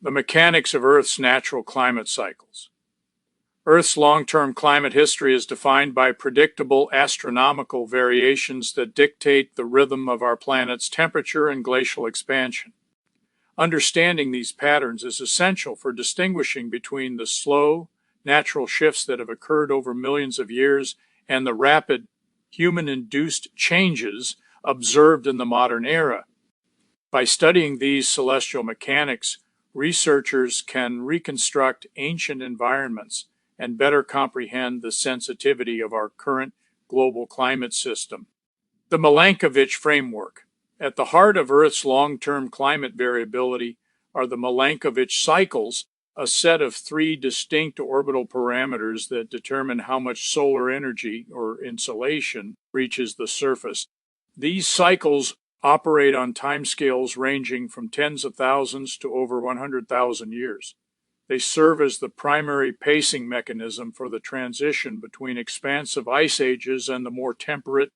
The mechanics of Earth's natural climate cycles. Earth's long-term climate history is defined by predictable astronomical variations that dictate the rhythm of our planet's temperature and glacial expansion. Understanding these patterns is essential for distinguishing between the slow, natural shifts that have occurred over millions of years and the rapid, human-induced changes observed in the modern era. By studying these celestial mechanics, researchers can reconstruct ancient environments and better comprehend the sensitivity of our current global climate system. The Milankovitch framework. At the heart of Earth's long-term climate variability are the Milankovitch cycles, a set of three distinct orbital parameters that determine how much solar energy, or insolation, reaches the surface. These cycles operate on timescales ranging from tens of thousands to over 100,000 years. They serve as the primary pacing mechanism for the transition between expansive ice ages and the more temperate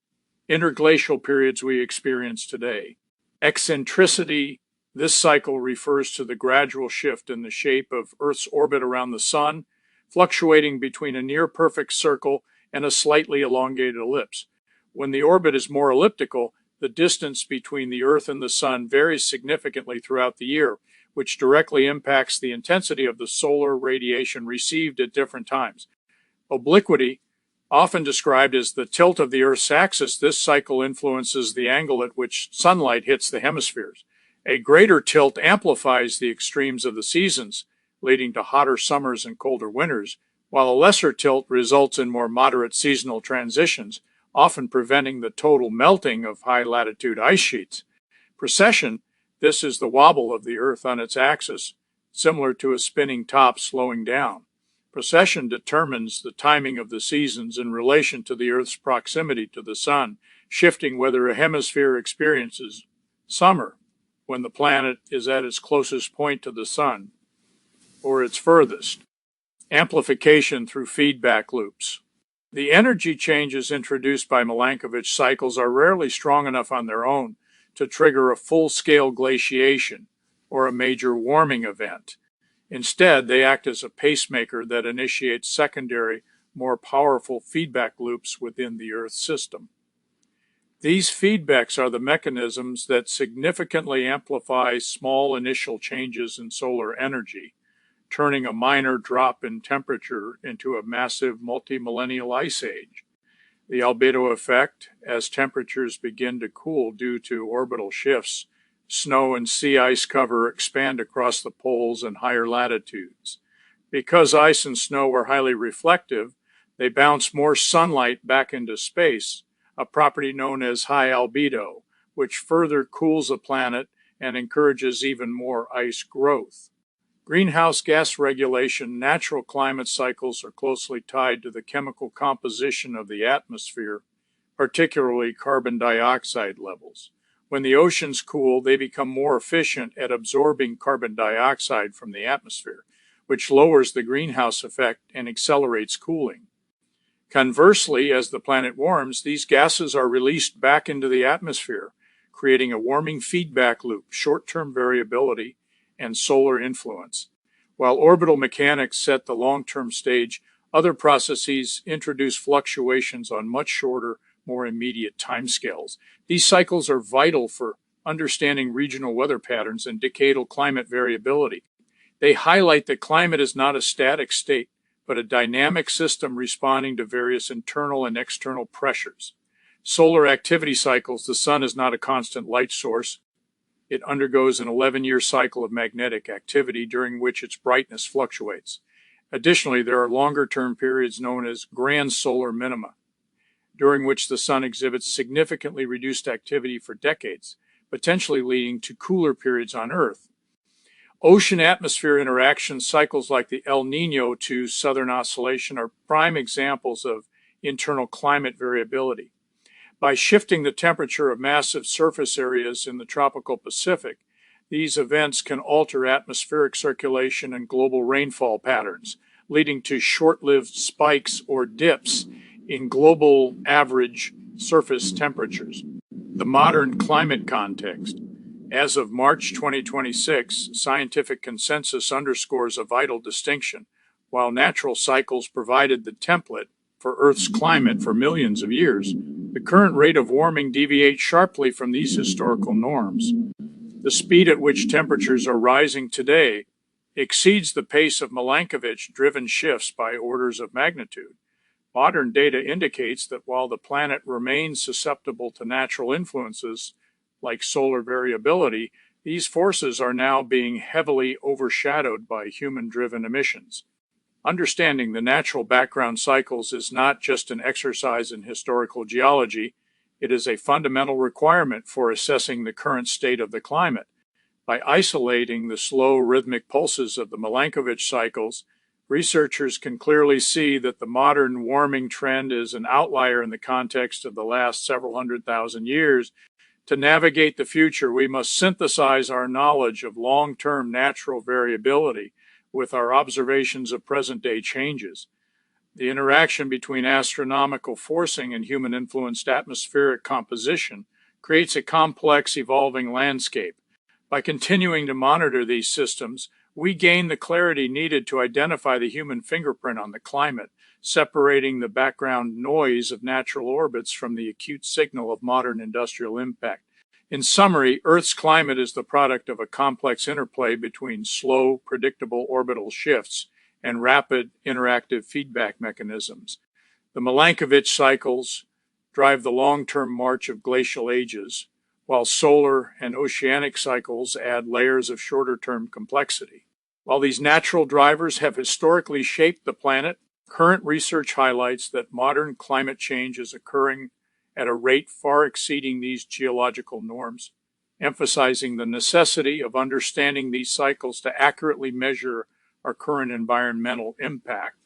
interglacial periods we experience today. Eccentricity. This cycle refers to the gradual shift in the shape of Earth's orbit around the Sun, fluctuating between a near-perfect circle and a slightly elongated ellipse. When the orbit is more elliptical, the distance between the Earth and the Sun varies significantly throughout the year, which directly impacts the intensity of the solar radiation received at different times. Obliquity, often described as the tilt of the Earth's axis, this cycle influences the angle at which sunlight hits the hemispheres. A greater tilt amplifies the extremes of the seasons, leading to hotter summers and colder winters, while a lesser tilt results in more moderate seasonal transitions, often preventing the total melting of high-latitude ice sheets. Precession. This is the wobble of the Earth on its axis, similar to a spinning top slowing down. Precession determines the timing of the seasons in relation to the Earth's proximity to the Sun, shifting whether a hemisphere experiences summer when the planet is at its closest point to the Sun, or its furthest. Amplification through feedback loops. The energy changes introduced by Milankovitch cycles are rarely strong enough on their own to trigger a full-scale glaciation or a major warming event. Instead, they act as a pacemaker that initiates secondary, more powerful feedback loops within the Earth system. These feedbacks are the mechanisms that significantly amplify small initial changes in solar energy, turning a minor drop in temperature into a massive multi-millennial ice age. The albedo effect, as temperatures begin to cool due to orbital shifts, snow and sea ice cover expand across the poles and higher latitudes. Because ice and snow are highly reflective, they bounce more sunlight back into space, a property known as high albedo, which further cools the planet and encourages even more ice growth. Greenhouse gas regulation. Natural climate cycles are closely tied to the chemical composition of the atmosphere, particularly carbon dioxide levels. When the oceans cool, they become more efficient at absorbing carbon dioxide from the atmosphere, which lowers the greenhouse effect and accelerates cooling. Conversely, as the planet warms, these gases are released back into the atmosphere, creating a warming feedback loop, short-term variability, and solar influence. While orbital mechanics set the long-term stage, other processes introduce fluctuations on much shorter, more immediate timescales. These cycles are vital for understanding regional weather patterns and decadal climate variability. They highlight that climate is not a static state, but a dynamic system responding to various internal and external pressures. Solar activity cycles. The sun is not a constant light source. It undergoes an 11-year cycle of magnetic activity during which its brightness fluctuates. Additionally, there are longer-term periods known as grand solar minima, during which the sun exhibits significantly reduced activity for decades, potentially leading to cooler periods on Earth. Ocean-atmosphere interaction cycles like the El Niño to Southern Oscillation are prime examples of internal climate variability. By shifting the temperature of massive surface areas in the tropical Pacific, these events can alter atmospheric circulation and global rainfall patterns, leading to short-lived spikes or dips in global average surface temperatures. The modern climate context. As of March 2026, scientific consensus underscores a vital distinction. While natural cycles provided the template for Earth's climate for millions of years, the current rate of warming deviates sharply from these historical norms. The speed at which temperatures are rising today exceeds the pace of Milankovitch-driven shifts by orders of magnitude. Modern data indicates that while the planet remains susceptible to natural influences like solar variability, these forces are now being heavily overshadowed by human-driven emissions. Understanding the natural background cycles is not just an exercise in historical geology, it is a fundamental requirement for assessing the current state of the climate. By isolating the slow rhythmic pulses of the Milankovitch cycles, researchers can clearly see that the modern warming trend is an outlier in the context of the last several 100,000 years. To navigate the future, we must synthesize our knowledge of long-term natural variability with our observations of present-day changes. The interaction between astronomical forcing and human-influenced atmospheric composition creates a complex, evolving landscape. By continuing to monitor these systems, we gain the clarity needed to identify the human fingerprint on the climate, separating the background noise of natural orbits from the acute signal of modern industrial impact. In summary, Earth's climate is the product of a complex interplay between slow, predictable orbital shifts and rapid interactive feedback mechanisms. The Milankovitch cycles drive the long-term march of glacial ages, while solar and oceanic cycles add layers of shorter-term complexity. While these natural drivers have historically shaped the planet, current research highlights that modern climate change is occurring at a rate far exceeding these geological norms, emphasizing the necessity of understanding these cycles to accurately measure our current environmental impact.